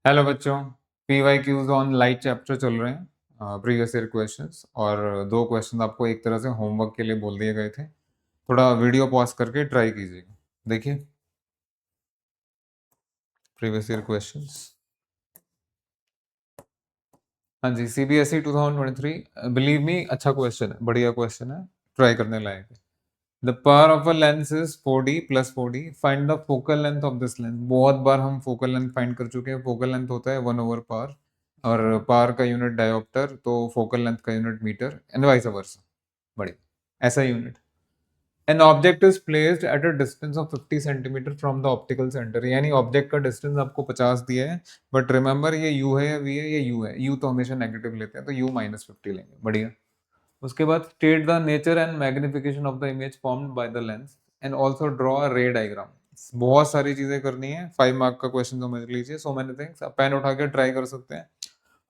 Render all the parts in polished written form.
Hello बच्चों। PYQs on light chapter चल रहे हैं, प्रीवियस ईयर क्वेश्चंस, और दो क्वेश्चन आपको एक तरह से होमवर्क के लिए बोल दिए गए थे। थोड़ा वीडियो पॉज करके ट्राई कीजिएगा। देखिए प्रीवियस ईयर क्वेश्चंस। हाँ जी, CBSE 2023, बिलीव मी अच्छा क्वेश्चन है, बढ़िया क्वेश्चन है, ट्राई करने लायक है। The power of a lens is 4D plus 4D, find the focal length of this lens. बहुत बार हम फोकल लेंथ फाइंड कर चुके हैं। फोकल लेंथ होता है 1/पावर, और पावर का यूनिट डायोप्टर, तो फोकल लेंथ का unit metre, and vice versa. बढ़िया, ऐसा unit. An object is placed at a distance of 50 centimetre from the optical centre, यानी ऑब्जेक्ट का डिस्टेंस आपको 50 दिया है, बट रिमेंबर ये यू है या वी है, ये यू है। यू तो हमेशा नेगेटिव लेते हैं, तो यू -50 लेंगे। बढ़िया। उसके बाद state the nature and magnification of the image formed by the lens and also draw a रे डायग्राम। बहुत सारी चीजें करनी है, 5 मार्क का क्वेश्चन समझ लीजिए। सो मैनी थिंग्स, आप पेन उठा के ट्राई कर सकते हैं।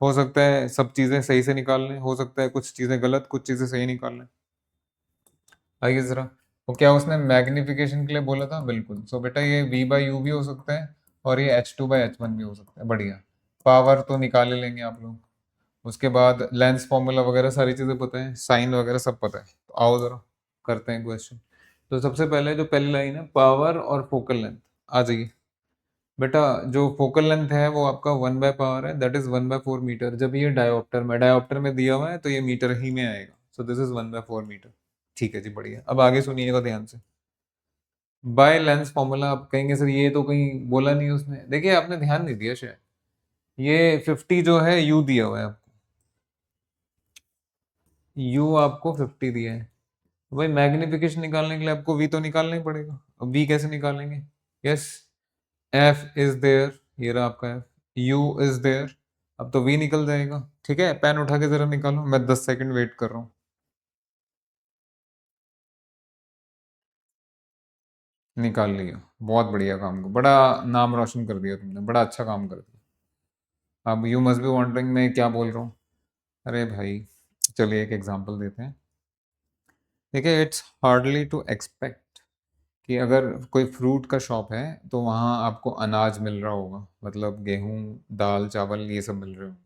हो सकता है सब चीजें सही से निकाल लें, हो सकता है कुछ चीजें गलत, कुछ चीजें सही निकाल लें। आइए जरा, वो क्या उसने मैग्निफिकेशन के लिए बोला था? बिल्कुल। सो बेटा ये V/U भी हो सकता है, और ये H2/H1 भी हो सकता है। बढ़िया। पावर तो निकाल ही लेंगे आप लोग। उसके बाद लेंस फॉर्मूला वगैरह सारी चीजें पता है, साइन वगैरह सब पता है। तो आओ जरा करते हैं क्वेश्चन। तो सबसे पहले जो पहली लाइन है, पावर और फोकल लेंथ। आ जाइए बेटा। जो फोकल लेंथ है वो आपका 1/पावर है, दैट इज 1/4 मीटर। जब ये डायोप्टर में दिया हुआ है तो ये मीटर ही में आएगा। So this is 1/4 metre. ठीक है जी, बढ़िया। अब आगे सुनिएगा ध्यान से। By lens formula. आप कहेंगे सर ये तो कहीं बोला नहीं उसने। देखिए आपने ध्यान नहीं दिया शायद। ये 50 जो है यू दिया हुआ है आपको, यू आपको 50 दिया है। तो भाई मैग्निफिकेशन निकालने के लिए आपको वी तो निकालना ही पड़ेगा। अब वी कैसे निकालेंगे? यस, एफ इज देयर, ये रहा आपका एफ। यू इज देयर, अब तो वी निकल जाएगा। ठीक है, पेन उठा के जरा निकालो, मैं 10 सेकंड वेट कर रहा हूँ। निकाल लिया, बहुत बढ़िया काम को, बड़ा नाम रोशन कर दिया तुमने, बड़ा अच्छा काम कर दिया। अब यू मस्ट बी वॉन्डरिंग मैं क्या बोल रहा हूँ। अरे भाई, चलिए एक एग्जांपल देते हैं। देखिए, इट्स हार्डली टू एक्सपेक्ट कि अगर कोई फ्रूट का शॉप है तो वहाँ आपको अनाज मिल रहा होगा, मतलब गेहूं, दाल, चावल, ये सब मिल रहे होंगे।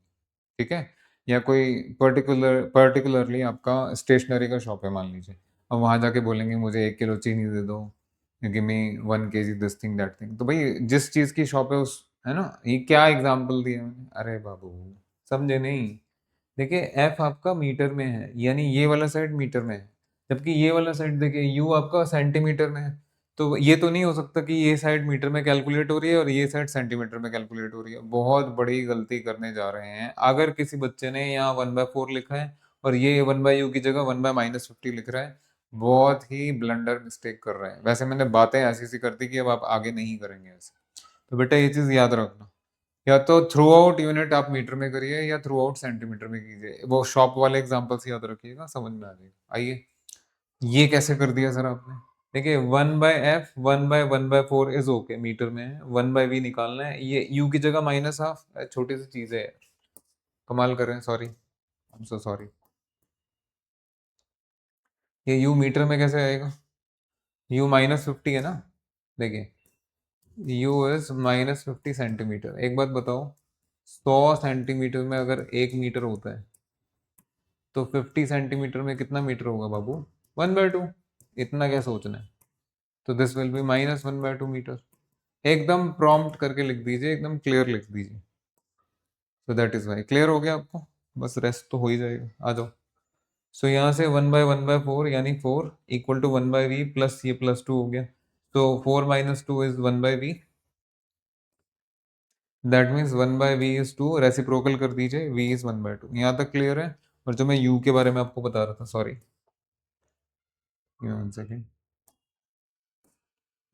ठीक है। या कोई पर्टिकुलरली आपका स्टेशनरी का शॉप है मान लीजिए। अब वहाँ जाके बोलेंगे मुझे 1 किलो चीनी दे दो, give me 1 kg this thing that thing. तो भाई जिस चीज़ की शॉप है उस, है ना, ये क्या एग्जाम्पल दिया मैंने? अरे बाबू, समझे नहीं? देखिए एफ आपका मीटर में है, यानी ये वाला साइड मीटर में है, जबकि ये वाला साइड देखिए यू आपका सेंटीमीटर में है। तो ये तो नहीं हो सकता कि ये साइड मीटर में कैलकुलेट हो रही है और ये साइड सेंटीमीटर में कैलकुलेट हो रही है। बहुत बड़ी गलती करने जा रहे हैं अगर किसी बच्चे ने यहाँ 1/4 लिखा है और ये 1/U की जगह 1/-50 लिख रहा है। बहुत ही ब्लंडर मिस्टेक कर रहे हैं। वैसे मैंने बातें ऐसी सी कर दी कि अब आप आगे नहीं करेंगे ऐसे। तो बेटा ये चीज याद रखना, या तो थ्रू आउट यूनिट आप मीटर में करिए या थ्रू आउट सेंटीमीटर में कीजिए। वो शॉप वाले एग्जांपल से याद रखिएगा, समझ में आ जाएगा। आइए, ये कैसे कर दिया सर आपने? देखिए 1/f 1/1/4 इज ओके, मीटर में है। 1/v निकालना है, ये u की जगह -½ छोटी सी चीज है। कमाल कर रहे हैं, sorry, I am so sorry. ये u मीटर में कैसे आएगा? u -50 है ना। देखिए u इज -50 सेंटीमीटर। एक बात बताओ, 100 सेंटीमीटर में अगर 1 मीटर होता है तो 50 सेंटीमीटर में कितना मीटर होगा बाबू? 1/2। इतना क्या सोचना है? तो दिस विल बी -1/2 मीटर। एकदम प्रॉम्प्ट करके लिख दीजिए, एकदम क्लियर लिख दीजिए। So that is why. Clear हो गया आपको? बस रेस्ट तो हो ही जाएगा। आ जाओ। सो यहाँ से 1/1/4 यानी 4 इक्वल टू 1/v प्लस ये +2 हो गया। तो 4 - 2 is 1/v, that means 1/v is 2। Reciprocal कर दीजिए, v इज 1/2। यहाँ तक क्लियर है? और जो मैं u के बारे में आपको बता रहा था, सॉरी, 1 सेकेंड,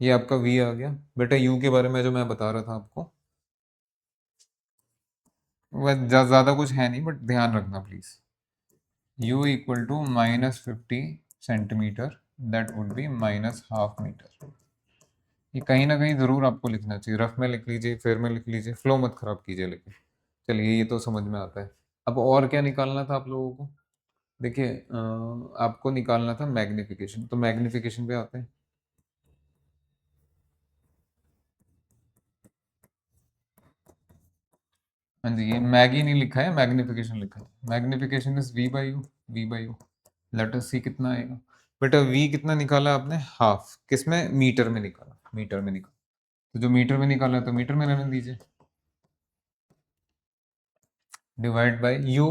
ये आपका v आ गया। बेटा u के बारे में जो मैं बता रहा था आपको, वह ज्यादा कुछ है नहीं, बट ध्यान रखना please. u equal to -50 centimetre, that would be -½ metre. ये कहीं ना कहीं जरूर आपको लिखना चाहिए। रफ में लिख लीजिए, फिर में लिख लीजिए, फ्लो मत खराब कीजिए। लेकिन चलिए, ये तो समझ में आता है। अब और क्या निकालना था आप लोगों को? देखिए आपको निकालना था मैग्निफिकेशन। तो मैग्निफिकेशन पे आते हैं। हाँ जी, ये मैगी नहीं लिखा है, मैग्निफिकेशन लिखा है। Magnification is v by u, v by u. Let us see कितना आएगा। बेटा वी कितना निकाला आपने? हाफ। किसमें? मीटर में निकाला, मीटर में निकाला। तो जो मीटर में निकाला है तो मीटर में रहने दीजिए। डिवाइड बाय यू,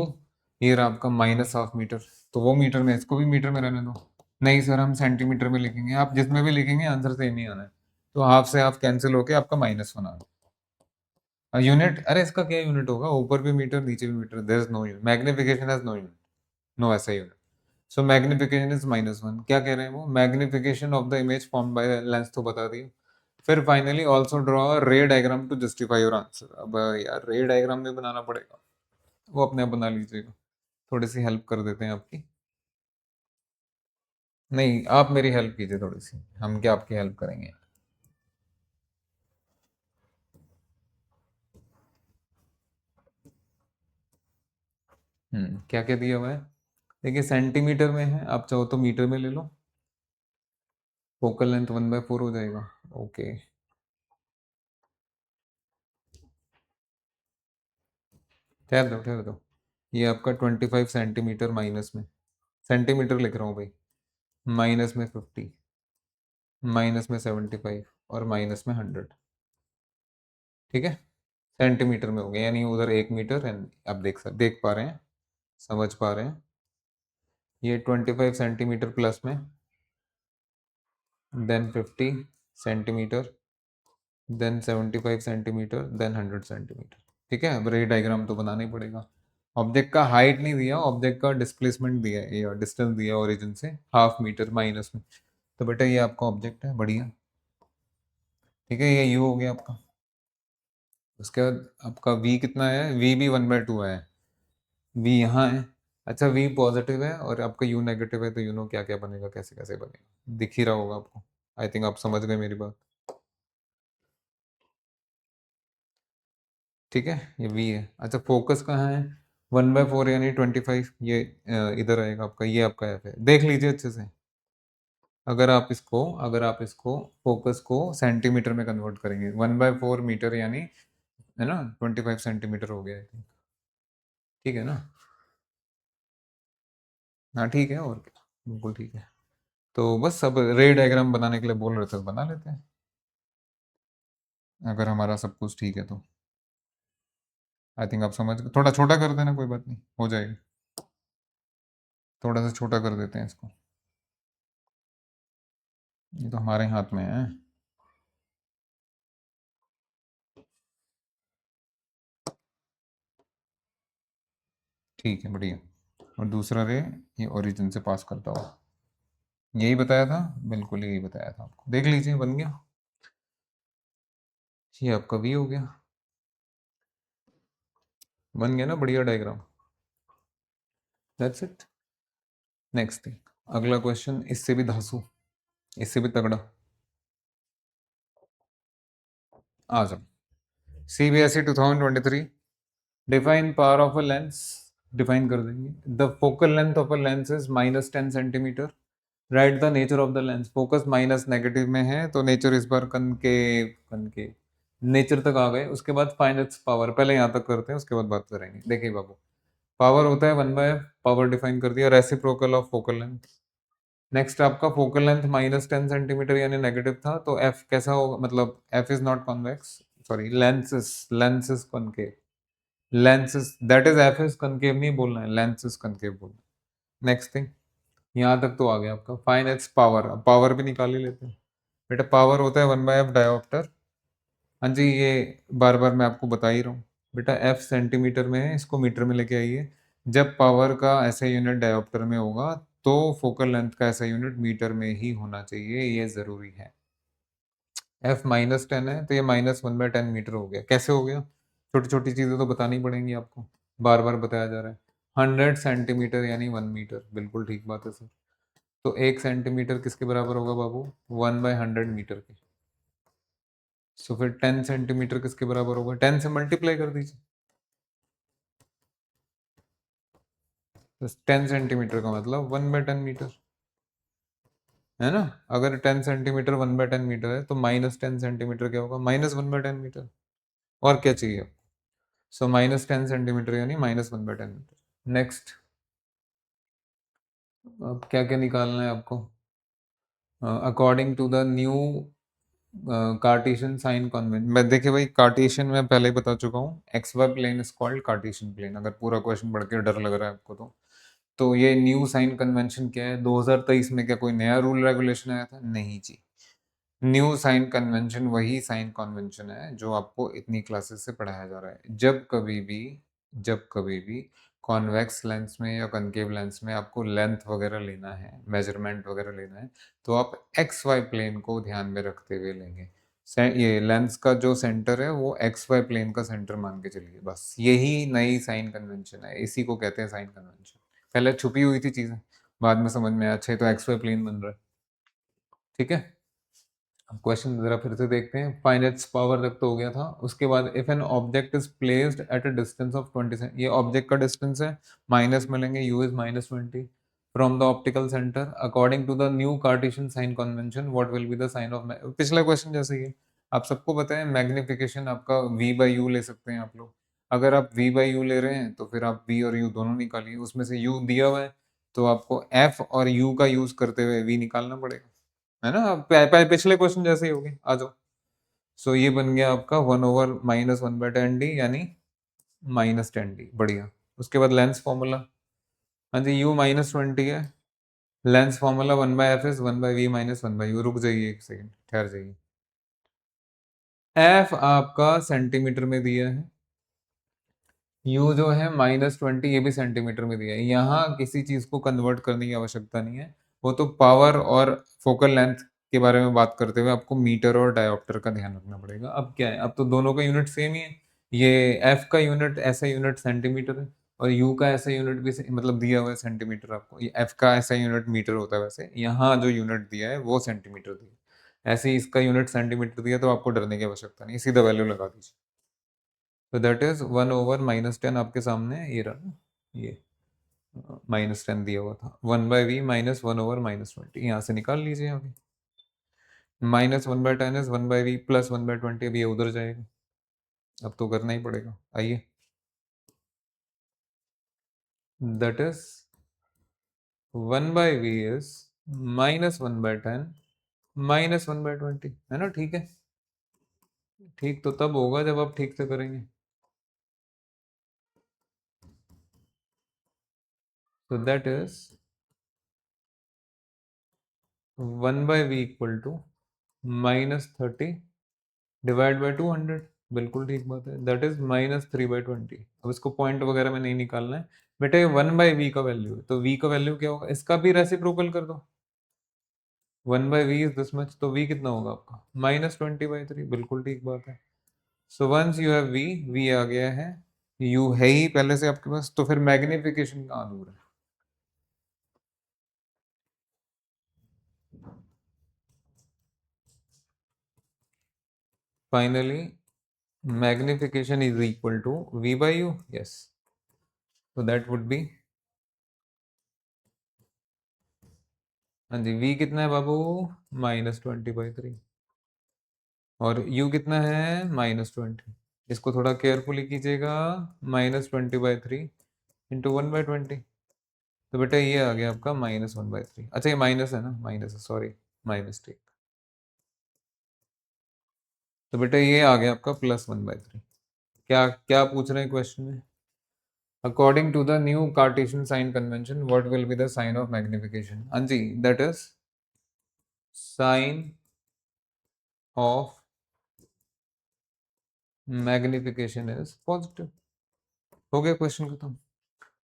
ये रहा आपका माइनस हाफ मीटर। तो वो मीटर में, इसको भी मीटर में रहने दो। नहीं सर, हम सेंटीमीटर में लिखेंगे। आप जिसमें भी लिखेंगे आंसर सेम ही आना है। तो हाफ से हाफ कैंसिल होके आपका -1 आ गया। यूनिट, अरे इसका क्या यूनिट होगा? ऊपर भी मीटर नीचे भी metre, there is no unit. Magnification has no unit, no ऐसा यूनिट। So magnification is -1। क्या कह रहे हैं वो? Magnification of the image form by lens, तो बता दिया। फिर finally also draw ray diagram to justify your answer. अब यार रे डायग्राम भी बनाना पड़ेगा, वो अपने आप बना लीजिएगा। थोड़ी सी हेल्प कर देते हैं आपकी। नहीं, आप मेरी हेल्प कीजिए थोड़ी सी, हम क्या आपकी हेल्प करेंगे। क्या क्या दिया हुआ है? देखिए सेंटीमीटर में है, आप चाहो तो मीटर में ले लो। फोकल लेंथ 1/4 हो जाएगा। ओके, ठहर दो। ये आपका 25 सेंटीमीटर माइनस में, सेंटीमीटर लिख रहा हूँ भाई। माइनस में 50, माइनस में 75 और माइनस में 100। ठीक है, सेंटीमीटर में हो गया, यानी उधर 1 मीटर एंड आप देख पा रहे हैं, समझ पा रहे हैं। ये 25 सेंटीमीटर प्लस में, then 50 centimetre, then 75 centimetre, then 100 centimetre. ठीक है, अब रे डायग्राम तो बनाना ही पड़ेगा। ऑब्जेक्ट का हाइट नहीं दिया, ऑब्जेक्ट का डिस्प्लेसमेंट दिया है, या डिस्टेंस दिया ओरिजिन से, हाफ मीटर माइनस में। तो बेटा ये आपका ऑब्जेक्ट है, बढ़िया। ठीक है, ये यू हो गया आपका। उसके बाद आपका वी कितना है? वी भी 1/2 है। वी यहाँ है। अच्छा, वी पॉजिटिव है और आपका यू नेगेटिव है, तो यू नो क्या क्या बनेगा, कैसे कैसे बनेगा, दिख ही रहा होगा आपको। आई थिंक आप समझ गए मेरी बात। ठीक है, ये वी है। अच्छा, फोकस कहाँ है? 1/4 यानी 25, ये इधर आएगा आपका, ये आपका एफ है। देख लीजिए अच्छे से। अगर आप इसको फोकस को सेंटीमीटर में कन्वर्ट करेंगे, 1/4 मीटर यानी, है ना, 25 सेंटीमीटर हो गया है। ठीक है ना? हाँ ठीक है, और क्या, बिल्कुल ठीक है। तो बस अब रे डायग्राम बनाने के लिए बोल रहे थे, तो बना लेते हैं, अगर हमारा सब कुछ ठीक है तो। आई थिंक आप समझ गए। थोड़ा छोटा कर देना, कोई बात नहीं, हो जाएगा। थोड़ा सा छोटा कर देते हैं इसको, ये तो हमारे हाथ में है। ठीक है, बढ़िया। और दूसरा रे ये ओरिजिन से पास करता हुआ, यही बताया था, बिल्कुल यही बताया था आपको। देख लीजिए, बन गया। ये आपका वी हो गया, बन गया ना बढ़िया diagram. That's it. Next thing, अगला क्वेश्चन इससे भी धांसू, इससे भी तगड़ा। आ जाओ। CBSE 2023, define power of a lens. Define कर देंगे। The focal length of a lens is -10 centimetre. Right the nature of the lens. Focus minus negative में है, तो नेचर इस बार कनकेव, कनकेव नेचर तक आ गए। उसके बाद फाइंड इट्स पावर, पहले यहाँ तक करते हैं, उसके बाद बात करेंगे। देखिए बाबू, पावर होता है 1/f, पावर डिफाइन कर दिया, reciprocal of focal length. Next आपका फोकल लेंथ -10 सेंटीमीटर यानी नेगेटिव था, तो एफ कैसा होगा? मतलब F is not convex, sorry, lens is concave. Lens is, that is F is concave नहीं बोलना है, लेंस इज कॉन्केव बोलना है। नेक्स्ट थिंग, यहाँ तक तो आ गया आपका। फाइन इट्स पावर, अब पावर भी निकाल ही लेते हैं। बेटा पावर होता है 1/f डायोप्टर। हाँ जी, ये बार बार मैं आपको बता ही रहा हूँ। बेटा एफ सेंटीमीटर में है, इसको मीटर में लेके आइए। जब पावर का ऐसा यूनिट डायोप्टर में होगा, तो फोकल लेंथ का ऐसा यूनिट मीटर में ही होना चाहिए, ये जरूरी है। एफ -10 है, तो ये -1/10 मीटर हो गया। कैसे हो गया? छोटी छोटी चीजें तो बतानी पड़ेंगी आपको, बार बार बताया जा रहा है। 100 सेंटीमीटर यानी 1 मीटर, बिल्कुल ठीक बात है सर। तो 1 सेंटीमीटर किसके बराबर होगा बाबू? 1/100 मीटर के। सो फिर 10 सेंटीमीटर किसके बराबर होगा? 10 से मल्टीप्लाई कर दीजिए। तो 10 सेंटीमीटर का मतलब 1/10 मीटर, है ना? अगर 10 सेंटीमीटर 1/10 मीटर है, तो -10 सेंटीमीटर क्या होगा? -1/10 मीटर। और क्या चाहिए? सो -10 सेंटीमीटर यानी -1/10 मीटर। नेक्स्ट, अब क्या क्या निकालना है आपको? According to the new Cartesian sign convention. मैं देखिए भाई, कार्टेशियन में पहले ही बता चुका हूँ, x y plane is called Cartesian plane. अगर पूरा क्वेश्चन पढ़ के डर लग रहा है आपको तो ये न्यू साइन कन्वेंशन क्या है? 2023 में क्या कोई नया रूल रेगुलेशन आया था? नहीं जी। न्यू साइन कन्वेंशन वही साइन कन्वेंशन है जो आपको इतनी क्लासेस से पढ़ाया जा रहा है। जब कभी भी कॉन्वेक्स लेंस में या कनकेव लेंस में आपको लेंथ वगैरह लेना है, मेजरमेंट वगैरह लेना है, तो आप एक्स वाई प्लेन को ध्यान में रखते हुए लेंगे। ये लेंस का जो सेंटर है वो एक्स वाई प्लेन का सेंटर मान के चलिए, बस यही नई साइन कन्वेंशन है, इसी को कहते हैं साइन कन्वेंशन। पहले छुपी हुई थी चीजें, बाद में समझ में आया, अच्छा ये तो एक्स वाई प्लेन बन रहा है। ठीक है, अब क्वेश्चन जरा फिर से देखते हैं। फाइंड इट्स पावर तक तो हो गया था। उसके बाद if N object is placed at a distance of 20, ये ऑब्जेक्ट का डिस्टेंस है, माइनस में लेंगे, u is -20 from the optical centre according to the new Cartesian sign convention what will be the sign of, पिछला question जैसे ही है। आप सबको पता है मैग्निफिकेशन आपका v/u ले सकते हैं आप लोग। अगर आप v/u ले रहे हैं तो फिर आप v और u दोनों निकालिए, उसमें से u दिया हुआ है तो आपको f और u का यूज करते हुए v निकालना पड़ेगा, है ना? पिछले क्वेश्चन जैसे ही होगी, आ जाओ। सो ये बन गया आपका 1/-1/10d यानी -10d। बढ़िया। उसके बाद लेंस फॉर्मूला, हाँ जी, u -20 है। Lens formula 1/f is 1/v - 1/u। रुक जाइए एक सेकंड, ठहर जाइए। f आपका सेंटीमीटर में दिया है, u जो है -20 ये भी सेंटीमीटर में दिया है। यहाँ किसी चीज को कन्वर्ट करने की आवश्यकता नहीं है, वो तो पावर और फोकल लेंथ के बारे में बात करते हुए आपको मीटर और डायोप्टर का ध्यान रखना पड़ेगा। अब क्या है, अब तो दोनों का यूनिट सेम ही है। ये f का यूनिट ऐसा यूनिट सेंटीमीटर है और u का ऐसा यूनिट भी मतलब दिया हुआ है सेंटीमीटर आपको। ये f का ऐसा यूनिट मीटर होता है, वैसे यहाँ जो यूनिट दिया है वो सेंटीमीटर दिया है। ऐसे ही इसका यूनिट सेंटीमीटर दिया, तो आपको डरने की आवश्यकता नहीं, सीधा वैल्यू लगा दीजिए। तो दैट इज 1/-10 आपके सामने ये रहा, ये -10 दिया हुआ था। 1/v - 1/-20 यहाँ से निकाल लीजिए। अभी -1/10 इज 1/v + 1/20, अभी ये उधर जाएगा, अब तो करना ही पड़ेगा। आइए, दैट इज 1/v इज -1/10 -1/20, है ना? ठीक है, ठीक तो तब होगा जब आप ठीक से करेंगे। तो that is 1/v = -30 divide by 200। बिल्कुल ठीक बात है, दैट इज -3/20। अब इसको पॉइंट वगैरह में नहीं निकालना है बेटे, 1/v का वैल्यू है तो v का वैल्यू क्या होगा, इसका भी रेसिप्रोकल कर दो। 1/v इज दिस मच, तो v कितना होगा आपका -20/3। बिल्कुल ठीक बात है। So once you have v आ गया है, u है ही पहले से आपके पास, तो फिर मैग्निफिकेशन कहाँ दूर है? Finally magnification is equal to v/u, yes, so that would be, हाँ जी, v कितना है बाबू, -20/3 और u कितना है -20। इसको थोड़ा केयरफुली कीजिएगा, -20/3 इंटू 1/20, तो बेटा ये आ गया आपका -1/3। अच्छा ये माइनस है ना, माइनस है, सॉरी, माई मिस्टेक। तो बेटा ये आ गया आपका +1/3। क्या क्या पूछ रहे हैं क्वेश्चन में? According to the new Cartesian sign convention, what will be the sign of magnification? हाँ जी, that is sign of magnification is positive। हो गया क्वेश्चन खत्म।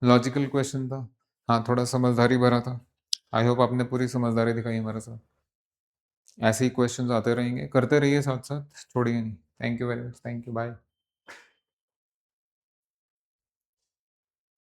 लॉजिकल क्वेश्चन था, हाँ थोड़ा समझदारी भरा था। आई होप आपने पूरी समझदारी दिखाई हमारे साथ। ऐसे ही क्वेश्चंस आते रहेंगे, करते रहिए साथ साथ, छोड़िए नहीं। Thank you very much, thank you, bye.